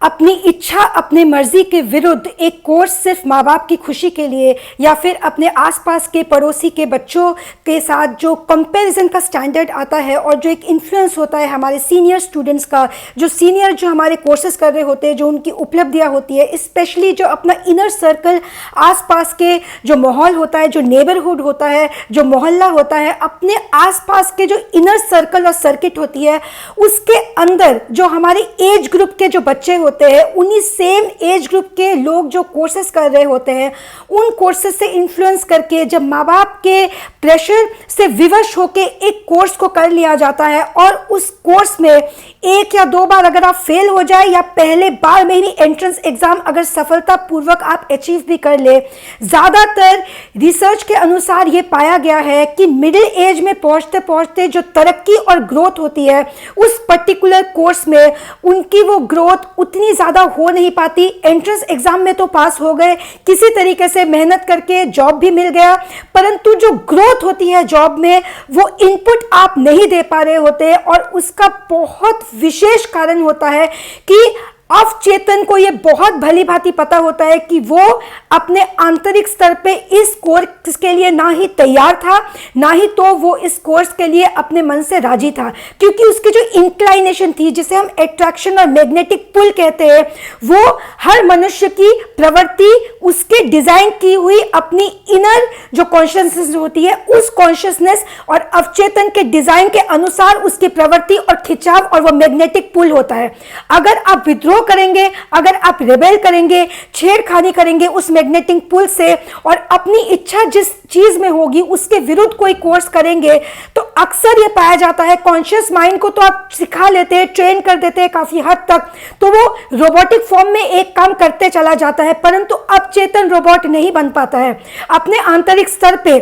अपनी इच्छा अपनी मर्जी के विरुद्ध एक कोर्स सिर्फ माँ बाप की खुशी के लिए या फिर अपने आसपास के पड़ोसी के बच्चों के साथ जो कंपैरिजन का स्टैंडर्ड आता है और जो एक इन्फ्लुएंस होता है हमारे सीनियर स्टूडेंट्स का, जो सीनियर जो हमारे कोर्सेज कर रहे होते हैं, जो उनकी उपलब्धियाँ होती है, स्पेशली जो अपना इनर सर्कल आसपास के जो माहौल होता है, जो नेबरहुड होता है, जो मोहल्ला होता है, अपने आसपास के जो इनर सर्कल और सर्किट होती है, उसके अंदर जो हमारे एज ग्रुप के जो बच्चे होते हैं, उन्हीं सेम एज ग्रुप के लोग जो कोर्सेज कर रहे होते हैं, उन कोर्सेज से इन्फ्लुएंस करके जब माँ बाप के प्रेशर से विवश होके एक कोर्स को कर लिया जाता है और उस कोर्स में एक या दो बार अगर आप फेल हो जाए या पहले बार में ही एंट्रेंस एग्जाम अगर सफलतापूर्वक आप अचीव भी कर ले, ज़्यादातर रिसर्च के अनुसार ये पाया गया है कि मिडिल एज में पहुंचते पहुंचते जो तरक्की और ग्रोथ होती है उस पर्टिकुलर कोर्स में, उनकी वो ग्रोथ उतनी ज़्यादा हो नहीं पाती। एंट्रेंस एग्जाम में तो पास हो गए, किसी तरीके से मेहनत करके जॉब भी मिल गया, परंतु जो ग्रोथ होती है जॉब में वो इनपुट आप नहीं दे पा रहे होते और उसका बहुत विशेष कारण होता है कि अवचेतन को ये बहुत भली भांति पता होता है कि वो अपने आंतरिक स्तर पे इस कोर्स के लिए ना ही तैयार था, ना ही तो वो इस कोर्स के लिए अपने मन से राजी था, क्योंकि उसकी जो इंक्लाइनेशन थी, जिसे हम अट्रैक्शन और मैग्नेटिक पुल कहते हैं, वो हर मनुष्य की प्रवृत्ति उसके डिजाइन की हुई अपनी इनर जो कॉन्शियसनेस होती है, उस कॉन्शियसनेस और अवचेतन के डिजाइन के अनुसार उसकी प्रवृत्ति और खिंचाव और वो मैग्नेटिक पुल होता है। अगर आप विद्रोह करेंगे, अगर आप रिबेल करेंगे, छेड़खानी करेंगे उस मैग्नेटिक पुल से और अपनी इच्छा जिस चीज में होगी उसके विरुद्ध कोई कोर्स करेंगे, तो अक्सर ये पाया जाता है कॉन्शियस माइंड को तो आप सिखा लेते हैं, ट्रेन कर देते हैं काफी हद तक, तो वो रोबोटिक फॉर्म में एक काम करते चला जाता है, परंतु अवचेतन रोबोट नहीं बन पाता है। अपने आंतरिक स्तर पे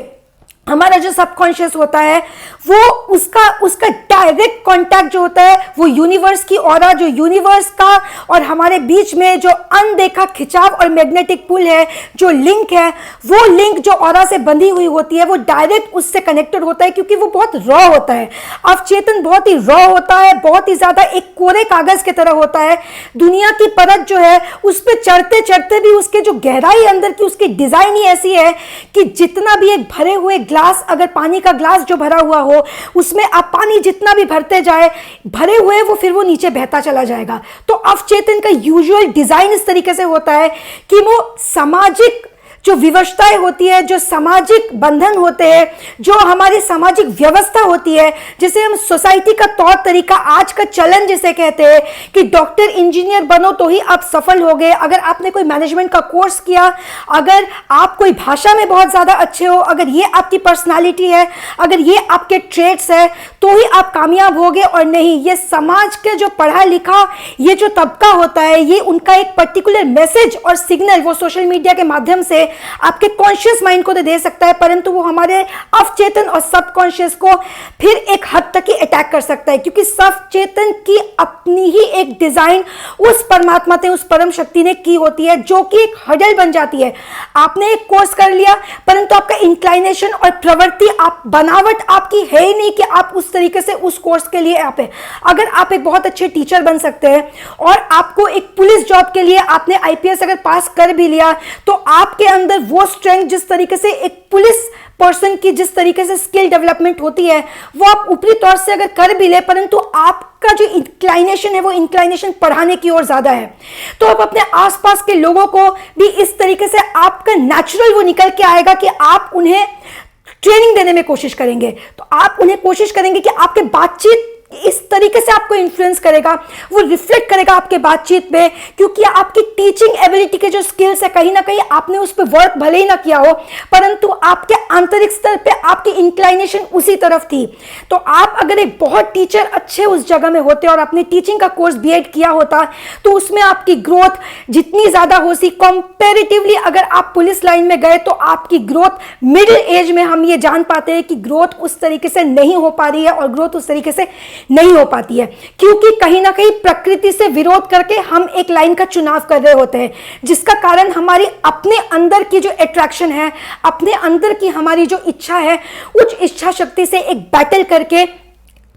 हमारा जो सबकॉन्शियस होता है वो उसका डायरेक्ट कांटेक्ट जो होता है वो यूनिवर्स की ऑरा, जो यूनिवर्स का और हमारे बीच में जो अनदेखा खिंचाव और मैग्नेटिक पुल है, जो लिंक है, वो लिंक जो ऑरा से बंधी हुई होती है वो डायरेक्ट उससे कनेक्टेड होता है, क्योंकि वो बहुत रॉ होता है। अवचेतन बहुत ही रॉ होता है, बहुत ही ज्यादा एक कोरे कागज की तरह होता है। दुनिया की परत जो है उस पर चढ़ते चढ़ते भी उसके जो गहराई अंदर की उसकी डिजाइन ही ऐसी है कि जितना भी एक भरे हुए ग्लास, अगर पानी का ग्लास जो भरा हुआ हो उसमें आप पानी जितना भी भरते जाए, भरे हुए वो फिर वो नीचे बहता चला जाएगा। तो अवचेतन का यूजुअल डिजाइन इस तरीके से होता है कि वो सामाजिक जो विवशताएं होती है, जो सामाजिक बंधन होते हैं, जो हमारी सामाजिक व्यवस्था होती है, जिसे हम सोसाइटी का तौर तरीका, आज का चलन जिसे कहते हैं कि डॉक्टर इंजीनियर बनो तो ही आप सफल हो गए, अगर आपने कोई मैनेजमेंट का कोर्स किया, अगर आप कोई भाषा में बहुत ज्यादा अच्छे हो, अगर ये आपकी पर्सनालिटी है, अगर ये आपके ट्रेड्स है, तो ही आप कामयाब होगे। और नहीं, ये समाज के जो पढ़ा लिखा ये जो तबका होता है, ये उनका एक पर्टिकुलर मैसेज और सिग्नल वो सोशल मीडिया के माध्यम से आपके कॉन्शियस माइंड को तो दे सकता है, परंतु वो हमारे अवचेतन और सबकॉन्शियस को फिर एक हद तक ही अटैक कर सकता है, क्योंकि सबचेतन की अपनी ही एक डिजाइन उस परमात्मा ने, उस परम शक्ति ने की होती है, जो कि एक हडल बन जाती है। आपने एक कोर्स कर लिया, परंतु आपका इंक्लाइनेशन और प्रवृत्ति, आप बनावट आपकी है ही नहीं कि आप उस तरीके से उस कोर्स के लिए आप है। अगर आप एक बहुत अच्छे टीचर बन सकते हैं और आपको एक पुलिस जॉब के लिए आपने आईपीएस अगर पास कर भी लिया, तो आपके अंदर वो स्ट्रेंथ, जिस तरीके से एक पुलिस पर्सन की जिस तरीके से स्किल डेवलपमेंट होती है, वो आप ऊपरी तौर से अगर कर भी ले, परंतु आपका जो इंक्लाइनेशन है वो इंक्लाइनेशन पढ़ाने की ओर ज्यादा है। तो आप अपने आसपास के लोगों को भी इस तरीके से आपका नेचुरल वो निकल के आएगा कि आप उन्हें ट्रेनिंग देने में कोशिश करेंगे, तो आप उन्हें कोशिश करेंगे कि आपके बातचीत इस तरीके से आपको इन्फ्लुएंस करेगा, वो रिफ्लेक्ट करेगा आपके बातचीत पे, क्योंकि आपकी टीचिंग एबिलिटी के जो स्किल्स है, कहीं ना कहीं आपने उस पर वर्क भले ही ना किया हो, परंतु आपके आंतरिक स्तर पे आपकी इंक्लाइनेशन उसी तरफ थी। तो आप अगर एक बहुत टीचर अच्छे उस जगह में होते और अपने टीचिंग का कोर्स बीएड किया होता, तो उसमें आपकी ग्रोथ जितनी ज्यादा होती, कंपैरेटिवली अगर आप पुलिस लाइन में गए तो आपकी ग्रोथ मिडिल एज में हम ये जान पाते हैं कि ग्रोथ उस तरीके से नहीं हो पा रही है और ग्रोथ उस तरीके से नहीं हो पाती है, क्योंकि कहीं ना कहीं प्रकृति से विरोध करके हम एक लाइन का चुनाव कर रहे होते हैं, जिसका कारण हमारी अपने अंदर की जो अट्रैक्शन है, अपने अंदर की हमारी जो इच्छा है, उस इच्छा शक्ति से एक बैटल करके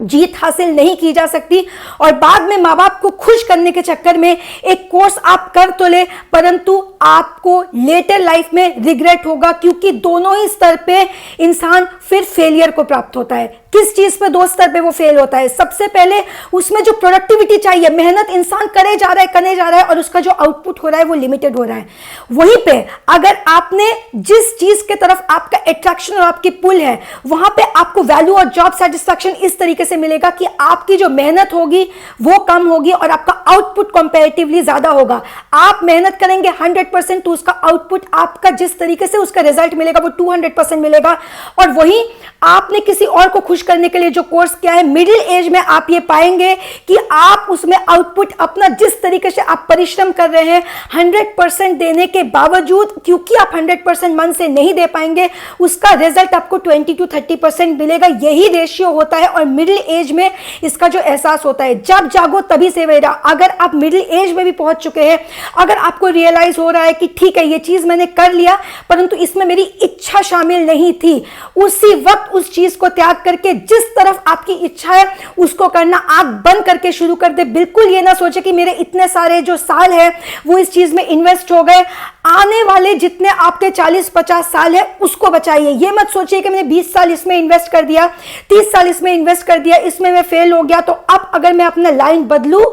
जीत हासिल नहीं की जा सकती। और बाद में माँ बाप को खुश करने के चक्कर में एक कोर्स आप कर तो ले, परंतु आपको लेटर लाइफ में रिग्रेट होगा, क्योंकि दोनों ही स्तर पे इंसान फिर फेलियर को प्राप्त होता है। किस चीज पे? दो स्तर पे वो फेल होता है। सबसे पहले उसमें जो प्रोडक्टिविटी चाहिए, मेहनत इंसान करे जा रहा है और उसका जो आउटपुट हो रहा है वो लिमिटेड हो रहा है। वहीं पे अगर आपने जिस चीज के तरफ आपका अट्रैक्शन और आपकी पुल है, वहां पे आपको वैल्यू और जॉब सेटिस्फैक्शन इस तरीके से मिलेगा कि आपकी जो मेहनत होगी वो कम होगी और आपका आउटपुट कंपैरेटिवली ज्यादा होगा। आप मेहनत करेंगे 100% तो उसका आउटपुट, आपका जिस तरीके से उसका रिजल्ट मिलेगा वो 200% मिलेगा। और वहीं आपने किसी और को खुश करने के लिए जो कोर्स किया है, मिडिल एज में आप ये पाएंगे कि आप उसमें आउटपुट अपना जिस तरीके से आप परिश्रम कर रहे हैं 100% देने के बावजूद, क्योंकि आप 100% मन से नहीं दे पाएंगे, उसका रिजल्ट आपको 20 to 30% मिलेगा। यही रेशियो होता है और मिडिल एज में इसका जो एहसास होता है, जब जागो तभी सवेरा। अगर आप मिडिल एज में भी पहुंच चुके हैं, अगर आपको रियलाइज हो रहा है कि ठीक है ये चीज मैंने कर लिया परंतु इसमें मेरी इच्छा शामिल नहीं थी, उसी वक्त उस चीज को त्याग करके जिस तरफ आपकी इच्छा है उसको करना, आंख बंद करके शुरू कर दे। बिल्कुल ये ना सोचे कि मेरे इतने सारे जो साल है वो इस चीज में इन्वेस्ट हो गए। आने वाले जितने आपके 40-50 साल है उसको बचाइए। ये मत सोचिए कि मैंने 20 साल इसमें इन्वेस्ट कर दिया, 30 साल इसमें इन्वेस्ट कर दिया, इसमें मैं फेल हो गया, तो अब अगर मैं अपना लाइन बदलूं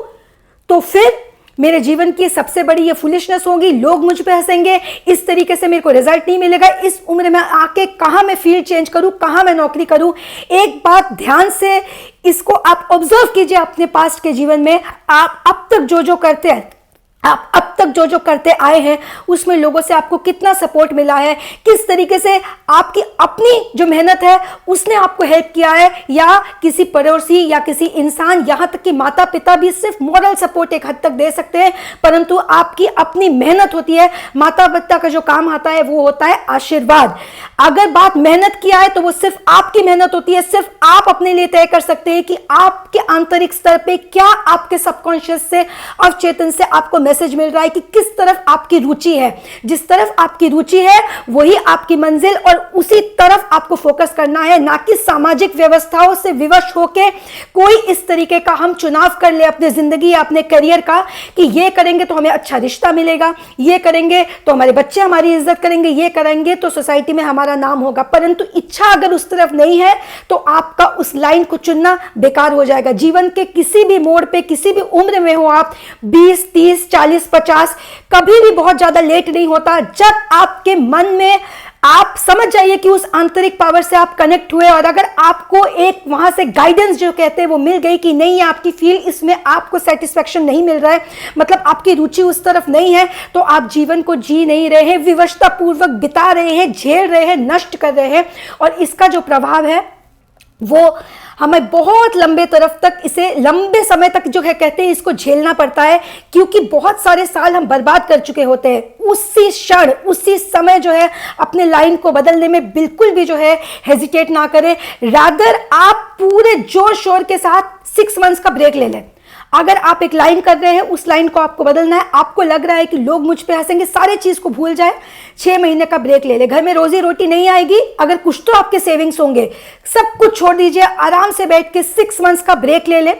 तो फिर मेरे जीवन की सबसे बड़ी ये फुलिशनेस होगी, लोग मुझ पे हंसेंगे, इस तरीके से मेरे को रिजल्ट नहीं मिलेगा। इस उम्र में आके कहां मैं फील्ड चेंज करूं, कहां मैं नौकरी करूं। एक बात ध्यान से इसको आप ऑब्जर्व कीजिए अपने पास्ट के जीवन में। आप अब तक जो करते हैं, आप अब तक जो करते आए हैं उसमें लोगों से आपको कितना सपोर्ट मिला है, किस तरीके से आपकी अपनी जो मेहनत है उसने आपको हेल्प किया है, या किसी पड़ोसी या किसी इंसान, यहां तक कि माता पिता भी सिर्फ मॉरल सपोर्ट एक हद तक दे सकते हैं, परंतु आपकी अपनी मेहनत होती है। माता पिता का जो काम आता है वो होता है आशीर्वाद। अगर बात मेहनत की आए तो वो सिर्फ आपकी मेहनत होती है, सिर्फ आप अपने लिए तय कर सकते हैं कि आपके आंतरिक स्तर पे क्या आपके सबकॉन्शियस से, अवचेतन से आपको मैसेज मिल रहा है कि किस तरफ आपकी रुचि है। जिस तरफ आपकी रुचि है वही आपकी मंजिल, और उसी तरफ आपको फोकस करना है, ना कि सामाजिक व्यवस्थाओं से विवश होकर कोई इस तरीके का हम चुनाव कर ले अपने जिंदगी या अपने करियर का कि ये करेंगे तो हमें अच्छा रिश्ता मिलेगा, ये करेंगे तो हमारे बच्चे हमारी इज्जत करेंगे, ये करेंगे तो सोसाइटी में हमारा नाम होगा। परंतु इच्छा अगर उस तरफ नहीं है तो आपका उस लाइन को चुनना बेकार हो जाएगा। जीवन के किसी भी मोड़ पे, किसी भी उम्र में हो आप, 20, 30, 40, 50, कभी भी बहुत ज्यादा लेट नहीं होता। जब आपके मन में आप समझ जाइए कि उस आंतरिक पावर से आप कनेक्ट हुए और अगर आपको एक वहां से गाइडेंस जो कहते हैं वो मिल गई कि नहीं, आपकी फील्ड इसमें आपको सेटिस्फेक्शन नहीं मिल रहा है, मतलब आपकी रुचि उस तरफ नहीं है, तो आप जीवन को जी नहीं रहे हैं, विवशता पूर्वक बिता रहे हैं, झेल रहे हैं, नष्ट कर रहे हैं। और इसका जो प्रभाव है वो हमें बहुत लंबे तरफ तक, इसे लंबे समय तक जो है कहते हैं इसको झेलना पड़ता है, क्योंकि बहुत सारे साल हम बर्बाद कर चुके होते हैं। उसी क्षण, उसी समय जो है अपने लाइन को बदलने में बिल्कुल भी जो है हेजिटेट ना करें। रादर आप पूरे जोर शोर के साथ 6 मंथ्स का ब्रेक ले लें। अगर आप एक लाइन कर रहे हैं, उस लाइन को आपको बदलना है, आपको लग रहा है कि लोग मुझ पे हंसेंगे, सारे चीज को भूल जाए, 6 महीने का ब्रेक ले ले। घर में रोजी रोटी नहीं आएगी, अगर कुछ तो आपके सेविंग्स होंगे, सब कुछ छोड़ दीजिए, आराम से बैठ के 6 मंथ्स का ब्रेक ले ले।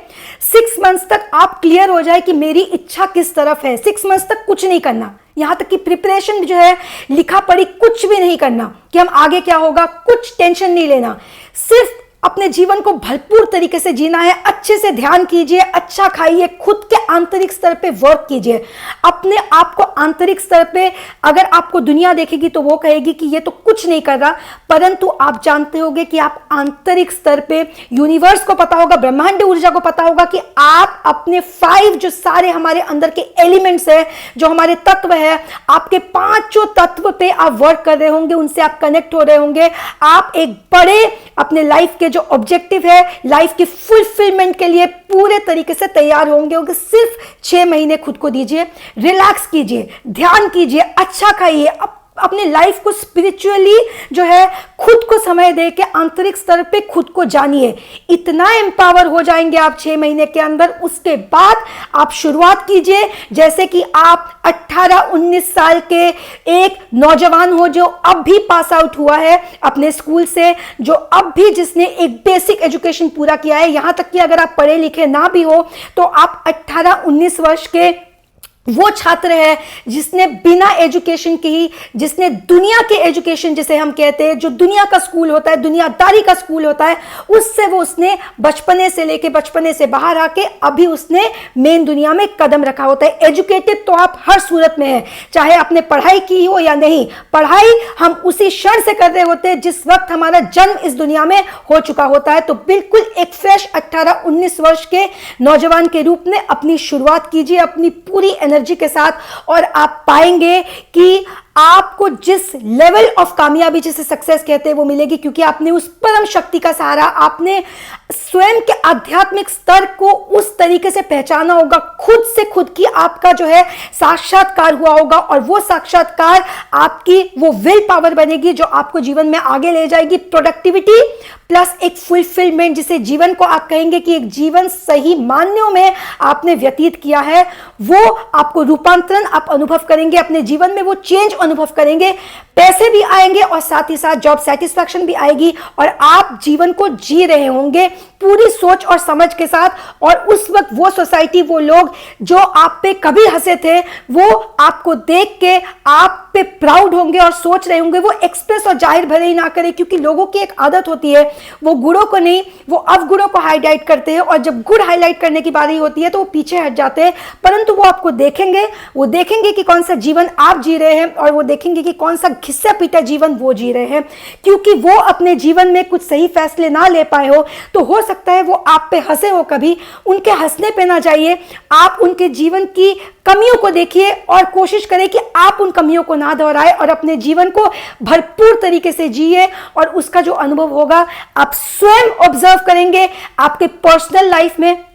6 मंथ्स तक आप क्लियर हो जाए कि मेरी इच्छा किस तरफ है। 6 मंथ्स तक कुछ नहीं करना, यहां तक कि प्रिपरेशन जो है, लिखा पढ़ी कुछ भी नहीं करना कि हम आगे क्या होगा, कुछ टेंशन नहीं लेना। सिर्फ अपने जीवन को भरपूर तरीके से जीना है। अच्छे से ध्यान कीजिए, अच्छा खाइए, खुद के आंतरिक स्तर पे वर्क कीजिए। अपने आप को आंतरिक स्तर पे, अगर आपको दुनिया देखेगी तो वो कहेगी कि ये तो कुछ नहीं कर रहा, परंतु आप जानते होंगे कि आप आंतरिक स्तर पे, यूनिवर्स को पता होगा, ब्रह्मांड ऊर्जा को पता होगा कि आप अपने 5 जो सारे हमारे अंदर के एलिमेंट्स है, जो हमारे तत्व है, आपके 5 तत्व पे आप वर्क कर रहे होंगे, उनसे आप कनेक्ट हो रहे होंगे। आप एक बड़े अपने लाइफ के जो ऑब्जेक्टिव है, लाइफ की फुलफिलमेंट के लिए पूरे तरीके से तैयार होंगे। सिर्फ 6 महीने खुद को दीजिए, रिलैक्स कीजिए, ध्यान कीजिए, अच्छा खाइए, अपनी लाइफ को स्पिरिचुअली जो है खुद को समय दे के आंतरिक स्तर पे खुद को जानिए। इतना एम्पावर हो जाएंगे आप 6 महीने के अंदर। उसके बाद आप शुरुआत कीजिए जैसे कि आप 18-19 साल के एक नौजवान हो जो अब भी पास आउट हुआ है अपने स्कूल से, जो अब भी जिसने एक बेसिक एजुकेशन पूरा किया है। यहां तक कि अगर आप पढ़े लिखे ना भी हो तो आप 18-19 वर्ष के वो छात्र है जिसने बिना एजुकेशन के ही, जिसने दुनिया के एजुकेशन जिसे हम कहते हैं, जो दुनिया का स्कूल होता है, दुनियादारी का स्कूल होता है, उससे वो उसने बचपने से लेके बचपने से बाहर आके अभी उसने मेन दुनिया में कदम रखा होता है। एजुकेटेड तो आप हर सूरत में है, चाहे आपने पढ़ाई की हो या नहीं। पढ़ाई हम उसी क्षण से कर रहे होते हैं जिस वक्त हमारा जन्म इस दुनिया में हो चुका होता है। तो बिल्कुल एक फ्रेश 18-19 वर्ष के नौजवान के रूप में अपनी शुरुआत कीजिए अपनी पूरी एनर्जी के साथ, और आप पाएंगे कि आपको जिस लेवल ऑफ कामयाबी जिसे सक्सेस कहते हैं वो मिलेगी, क्योंकि आपने उस परम शक्ति का सहारा, आपने स्वयं के आध्यात्मिक स्तर को उस तरीके से पहचाना होगा, खुद से खुद की आपका जो है साक्षात्कार हुआ होगा, और वो साक्षात्कार आपकी वो विल पावर बनेगी जो आपको जीवन में आगे ले जाएगी। प्रोडक्टिविटी प्लस एक फुलफिलमेंट, जिसे जीवन को आप कहेंगे कि एक जीवन सही मायनों में आपने व्यतीत किया है, वो आपको रूपांतरण आप अनुभव करेंगे अपने जीवन में, वो चेंज अनुभव करेंगे। पैसे भी आएंगे और साथ ही साथ जॉब सेटिस्फैक्शन भी आएगी, और आप जीवन को जी रहे होंगे पूरी सोच और समझ के साथ। और उस वक्त वो सोसाइटी, वो लोग जो आप पे कभी हंसे थे, वो आपको देख के आप पे प्राउड होंगे और सोच रहे होंगे वो एक्सप्रेस और जाहिर भले ही ना करें, क्योंकि लोगों की एक आदत होती है, वो गुणों को नहीं, वो अवगुणों को हाईलाइट करते हैं, और जब गुण हाईलाइट करने की बारी होती है तो वो पीछे हट जाते हैं। परंतु वो आपको देखेंगे, वो देखेंगे कि कौन सा जीवन आप जी रहे हैं, और वो देखेंगे कि कौन सा घिसा पीटा जीवन वो जी रहे हैं। क्योंकि वो अपने जीवन में कुछ सही फैसले ना ले पाए हो, तो हो सकता है वो आप पे हंसे हो, कभी उनके हंसने पे ना जाइए, आप उनके जीवन की कमियों को देखिए और कोशिश करें कि आप उन कमियों को ना दोहराए, और अपने जीवन को भरपूर तरीके से जिए। और उसका जो अनुभव होगा आप स्वयं ऑब्जर्व करेंगे आपके पर्सनल लाइफ में,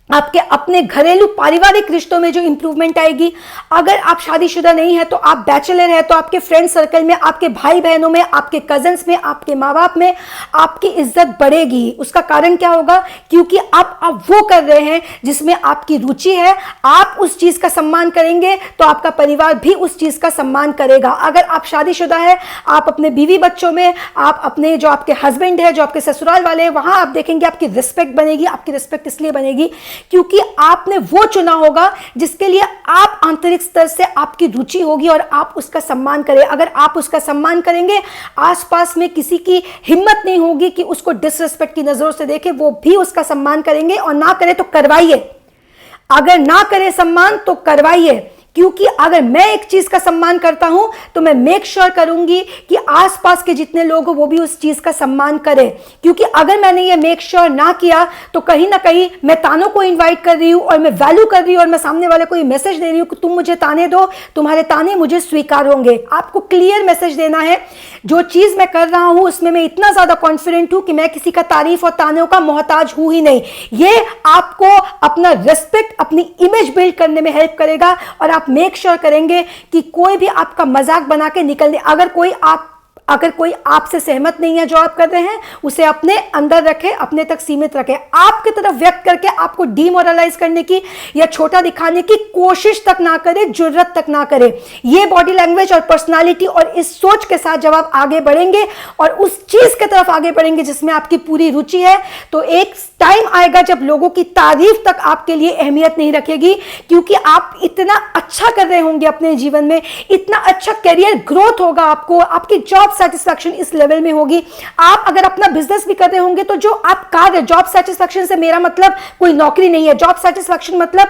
आपके अपने घरेलू पारिवारिक रिश्तों में जो इंप्रूवमेंट आएगी। अगर आप शादीशुदा नहीं है तो आप बैचलर है, तो आपके फ्रेंड सर्कल में, आपके भाई बहनों में, आपके कजन्स में, आपके माँ बाप में आपकी इज्जत बढ़ेगी। उसका कारण क्या होगा? क्योंकि आप वो कर रहे हैं जिसमें आपकी रुचि है। आप उस चीज का सम्मान करेंगे तो आपका परिवार भी उस चीज का सम्मान करेगा। अगर आप शादीशुदा है, आप अपने बीवी बच्चों में, आप अपने जो आपके हस्बैंड है, जो आपके ससुराल वाले हैं, वहां आप देखेंगे आपकी रिस्पेक्ट बनेगी। आपकी रिस्पेक्ट इसलिए बनेगी क्योंकि आपने वो चुना होगा जिसके लिए आप आंतरिक स्तर से आपकी रुचि होगी और आप उसका सम्मान करें। अगर आप उसका सम्मान करेंगे, आसपास में किसी की हिम्मत नहीं होगी कि उसको डिसरिस्पेक्ट की नजरों से देखे, वो भी उसका सम्मान करेंगे। और ना करे तो करवाइए, अगर ना करे सम्मान तो करवाइए, क्योंकि अगर मैं एक चीज का सम्मान करता हूं तो मैं मेक श्योर करूंगी कि आसपास के जितने लोग हो वो भी उस चीज का सम्मान करें। क्योंकि अगर मैंने ये मेक श्योर ना किया तो कहीं ना कहीं मैं तानों को इनवाइट कर रही हूं और मैं वैल्यू कर रही हूं और मैं सामने वाले को ये मैसेज दे रही हूं कि तुम मुझे ताने दो, तुम्हारे ताने मुझे स्वीकार होंगे। आपको क्लियर मैसेज देना है, जो चीज मैं कर रहा हूं उसमें मैं इतना ज्यादा कॉन्फिडेंट हूं कि मैं किसी का तारीफ और तानों का मोहताज हूं ही नहीं। ये आपको अपना रिस्पेक्ट, अपनी इमेज बिल्ड करने में हेल्प करेगा और आप मेक श्योर करेंगे कि कोई भी आपका मजाक बना के निकल दे। अगर कोई आपसे सहमत नहीं है जो आप कर रहे हैं, उसे अपने अंदर रखें, अपने तक सीमित रखें। आपकी तरफ व्यक्त करके आपको डीमोरलाइज करने की या छोटा दिखाने की कोशिश तक ना करें, जुर्रत तक ना करें। ये बॉडी लैंग्वेज और पर्सनालिटी और इस सोच के साथ जब आप आगे बढ़ेंगे और उस चीज की तरफ आगे बढ़ेंगे जिसमें आपकी पूरी रुचि है, तो एक टाइम आएगा जब लोगों की तारीफ तक आपके लिए अहमियत नहीं रखेगी, क्योंकि आप इतना अच्छा कर रहे होंगे अपने जीवन में, इतना अच्छा करियर ग्रोथ होगा आपको, आपकी जॉब सेटिस्फैक्शन इस लेवल में होगी। आप अगर अपना बिजनेस भी कर रहे होंगे तो जो आप कार्य, जॉब सेटिस्फैक्शन से मेरा मतलब कोई नौकरी नहीं है। जॉब सेटिस्फैक्शन मतलब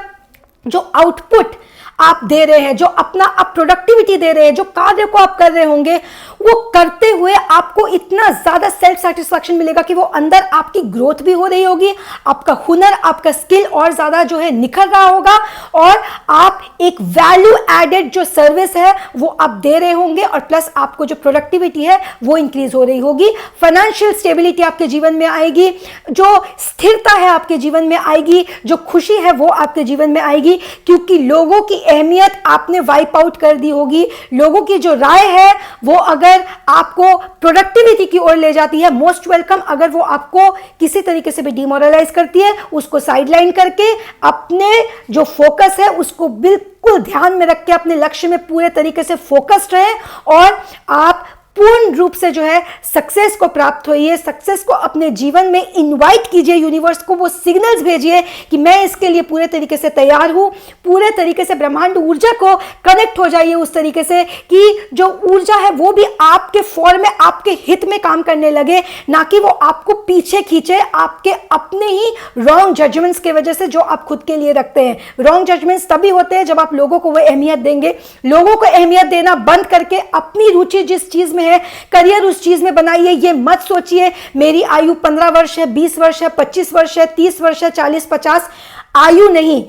जो आउटपुट आप दे रहे हैं, जो अपना आप प्रोडक्टिविटी दे रहे हैं, जो कार्य को आप कर रहे होंगे, वो करते हुए आपको इतना ज्यादा सेल्फ सेटिस्फैक्शन मिलेगा कि वो अंदर आपकी ग्रोथ भी हो रही होगी, आपका हुनर, आपका स्किल और ज्यादा जो है निखर रहा होगा, और आप एक वैल्यू एडेड जो सर्विस है वो आप दे रहे होंगे, और प्लस आपको जो प्रोडक्टिविटी है वो इंक्रीज हो रही होगी। फाइनेंशियल स्टेबिलिटी आपके जीवन में आएगी, जो स्थिरता है आपके जीवन में आएगी, जो खुशी है वो आपके जीवन में आएगी, क्योंकि लोगों की अहमियत आपने वाइप आउट कर दी होगी। लोगों की जो राय है वो अगर आपको प्रोडक्टिविटी की ओर ले जाती है, मोस्ट वेलकम। अगर वो आपको किसी तरीके से भी डिमोरलाइज करती है, उसको साइडलाइन करके अपने जो फोकस है उसको बिल्कुल ध्यान में रख के अपने लक्ष्य में पूरे तरीके से फोकस्ड रहे, और आप पूर्ण रूप से जो है सक्सेस को प्राप्त होइए। सक्सेस को अपने जीवन में इनवाइट कीजिए, यूनिवर्स को वो सिग्नल्स भेजिए कि मैं इसके लिए पूरे तरीके से तैयार हूं। पूरे तरीके से ब्रह्मांड ऊर्जा को कनेक्ट हो जाइए उस तरीके से कि जो ऊर्जा है वो भी आपके फॉर्म में, आपके हित में काम करने लगे, ना कि वो आपको पीछे खींचे आपके अपने ही रॉन्ग जजमेंट्स की वजह से जो आप खुद के लिए रखते हैं। रॉन्ग जजमेंट्स तभी होते हैं जब आप लोगों को वो अहमियत देंगे। लोगों को अहमियत देना बंद करके अपनी रुचि जिस चीज में है, करियर उस चीज में बनाइए। ये मत सोचिए मेरी आयु 15 वर्ष है, 20 वर्ष है, 25 वर्ष है, 30 वर्ष है, 40, 50। आयु नहीं,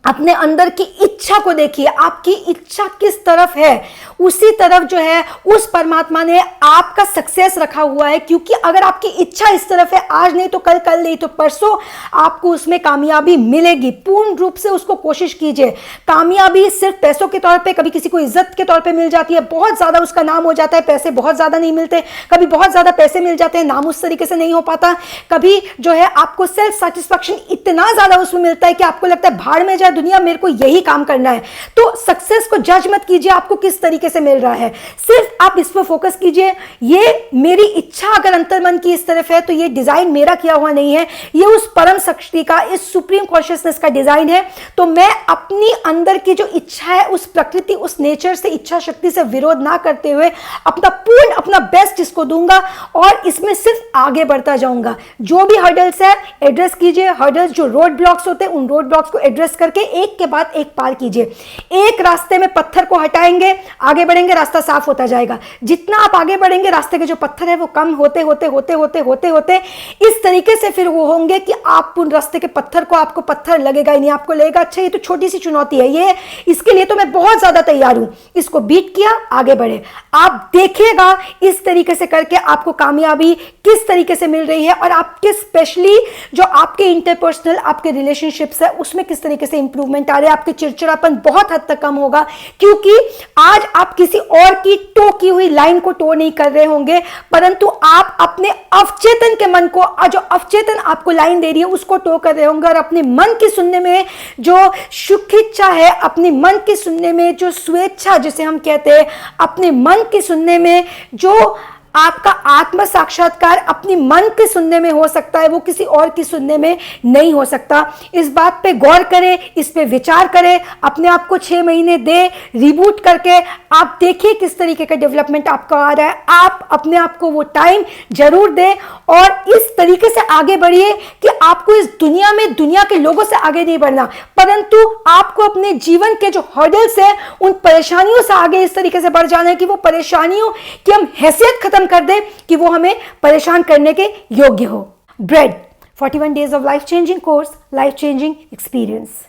अपने अंदर की इच्छा को देखिए, आपकी इच्छा किस तरफ है, उसी तरफ जो है उस परमात्मा ने आपका सक्सेस रखा हुआ है। क्योंकि अगर आपकी इच्छा इस तरफ है, आज नहीं तो कल, कल नहीं तो परसों आपको उसमें कामयाबी मिलेगी। पूर्ण रूप से उसको कोशिश कीजिए। कामयाबी सिर्फ पैसों के तौर पे, कभी किसी को इज्जत के तौर पे मिल जाती है, बहुत ज्यादा उसका नाम हो जाता है, पैसे बहुत ज्यादा नहीं मिलते। कभी बहुत ज्यादा पैसे मिल जाते हैं, नाम उस तरीके से नहीं हो पाता। कभी जो है आपको सेल्फ सेटिस्फैक्शन इतना ज्यादा उसमें मिलता है कि आपको लगता है भाड़ में जाए दुनिया, मेरे को यही काम करना है। तो सक्सेस को जज मत कीजिए आपको किस तरीके से मिल रहा है, सिर्फ आप इस पर फोकस कीजिए। ये मेरी इच्छा अगर अंतर्मन की इस तरफ है तो ये डिजाइन मेरा किया हुआ नहीं है, ये उस परम शक्ति का, इस सुप्रीम कॉन्शियसनेस का डिजाइन है। तो मैं अपनी अंदर की जो इच्छा है, उस प्रकृति, उस नेचर से, इच्छा शक्ति से विरोध ना करते हुए अपना बेस्ट इसको दूंगा और इसमें सिर्फ आगे बढ़ता जाऊंगा। जो भी हर्डल्स है एड्रेस कीजिए। हर्डल्स जो रोड ब्लॉक्स होते हैं, उन रोड ब्लॉक्स को एड्रेस करके एक के बाद एक पार कीजिए। एक रास्ते में पत्थर को हटाएंगे, आगे बढ़ेंगे, रास्ता साफ होता जाएगा। जितना आप आगे बढ़ेंगे, रास्ते के जो पत्थर है वो कम होते होते होते होते होते होते इस तरीके से फिर वो होंगे कि आप उन रास्ते के पत्थर को, आपको पत्थर लगेगा ही नहीं। आपको लगेगा अच्छा ये तो छोटी सी चुनौती है, ये इसके लिए तो मैं बहुत ज्यादा तैयार हूं। इसको बीट किया, आगे बढ़े। आप देखिएगा इस तरीके से करके आपको कामयाबी किस तरीके से मिल रही है, और आपके स्पेशली जो आपके इंटरपर्सनल आपके रिलेशनशिप्स है उसमें किस तरीके से इंप्रूवमेंट आ रहे हैं। आपके चिड़चिड़ापन बहुत हद तक कम होगा, क्योंकि आज आप किसी और की टो की हुई लाइन को टो नहीं कर रहे होंगे, परंतु आप अपने अवचेतन के मन को, जो अवचेतन आपको लाइन दे रही है उसको टो कर रहे होंगे। और अपने मन की सुनने में जो सुख इच्छा है, अपने मन की सुनने में जो स्वेच्छा जिसे हम कहते हैं, अपने मन की सुनने में जो आपका आत्म साक्षात्कार अपनी मन के सुनने में हो सकता है, वो किसी और की सुनने में नहीं हो सकता। इस बात पे गौर करें, इस पे विचार करें, अपने आप को 6 महीने दे, रिबूट करके आप देखिए किस तरीके का डेवलपमेंट आपका आ रहा है। आप अपने आप को वो टाइम जरूर दें और इस तरीके से आगे बढ़िए कि आपको इस दुनिया में दुनिया के लोगों से आगे नहीं बढ़ना, परंतु आपको अपने जीवन के जो हर्डल्स है, उन परेशानियों से आगे इस तरीके से बढ़ जाना है कि वो परेशानियों की हम हैसियत खत्म कर दे कि वो हमें परेशान करने के योग्य हो। Bread 41 days of life changing course, life changing experience।